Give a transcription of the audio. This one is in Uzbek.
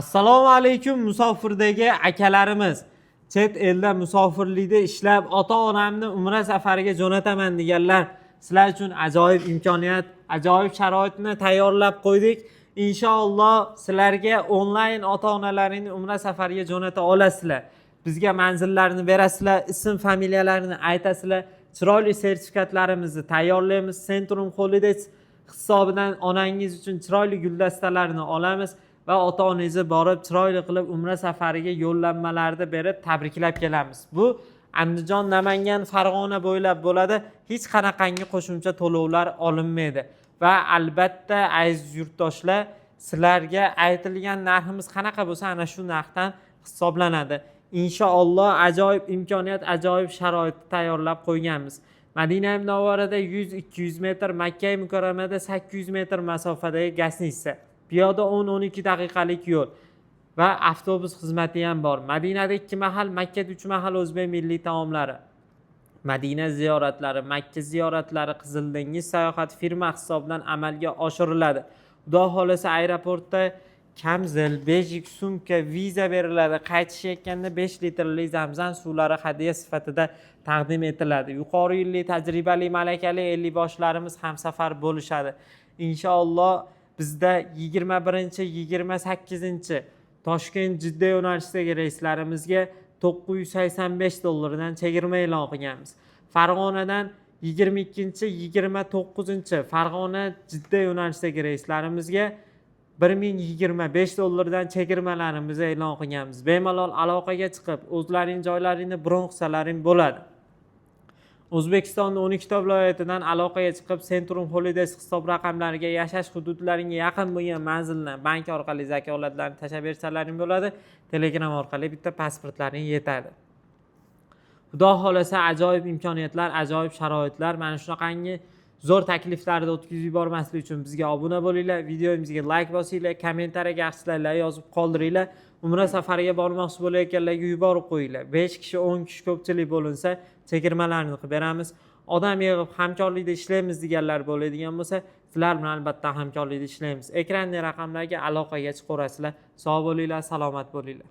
Assalomu alaykum musofirdagi akalarimiz. Chet elda musofirlikda ishlab, ota-onamni umra safariga jo'nataman deganlar, sizlar uchun ajoyib imkoniyat, ajoyib sharoitni tayyorlab qo'ydik. Inshaalloh sizlarga onlayn ota-onalaringni umra safariga jo'nata olasizlar. Bizga manzillarni berasizlar, ism familiyalarini aytasizlar, chiroyli sertifikatlarimizni tayyorlaymiz. Centrum Holidays hisobidan onangiz uchun chiroyli guldastalarni olamiz va ota-onangizni borib chiroyli qilib umra safariga yo'llanmalarni berib tabriklab kelamiz. Bu Andijon, Namangan, Farg'ona bo'ylab bo'ladi. Hech qanaqangi qo'shimcha to'lovlar olinmaydi. Va albatta aziz yurtdoshlar, sizlarga aytilgan narximiz qanaqa bo'lsa, ana shu narxdan hisoblanadi. Inshaalloh ajoyib imkoniyat, ajoyib sharoitni tayyorlab qo'yganmiz. Madina Munavvarada 100-200 metr, Makka Mukarramada 800 metr masofadagi gastnitsa. Piyoda 10-12 daqiqalik yo'l va avtobus xizmati ham bor. Madinada 2 mahal, Makkada 3 mahal o'zbek milliy taomlari. Madina ziyoratlari, Makka ziyoratlari Qizil dengiz sayohat firma hisobidan amalga oshiriladi. Xudo xolasa aeroportda kamzil, bejik sumka, viza beriladi. Qaytishayotganda 5 litrli Zamzam suvlari hadya sifatida taqdim etiladi. Yuqori yilli tajribali malakali 50 boshlarimiz hamsafar bo'lishadi. Inshaalloh bizda 21-28 Toshkent Jidda yo'nalishidagi reyslarimizga $985 chegirma e'lon qilganmiz. Farg'onadan 22-29 Farg'ona Jidda yo'nalishidagi reyslarimizga $1025 chegirmalarimizni e'lon qilganmiz. Bemalol aloqaga chiqib, o'zlaring joylaringni bron qilsalaring bo'ladi. O'zbekistonning 12 ta viloyatidan aloqaga chiqib, Centrum Holidays hisob raqamlariga yashash hududlaringga yaqin bo'lgan manzilni bank orqali zakolatlarni tashlab bersalaring bo'ladi. Telegram orqali bitta pasportlaring yetadi. Xudo xolasa ajoyib imkoniyatlar, ajoyib sharoitlar, mana shunaqangi zo'r takliflarni o'tkazib yubormaslik uchun bizga obuna bo'linglar, videomizga like bosinglar, kommentariyaga yaxshiliklar yozib qoldiringlar. Umra safariga bormoqchi bo'layotganlarga yuborib qo'yinglar. 5 kishi, 10 kishi ko'pchilik bo'linsa, chegirmalarni qilib beramiz. Odam yig'ib hamkorlikda ishlaymiz deganlar bo'ladigan bo'lsa, sizlar bilan albatta hamkorlikda ishlaymiz. Ekrandagi raqamlarga aloqaga chiqaverasizlar. Sog' bo'linglar, salomat bo'linglar.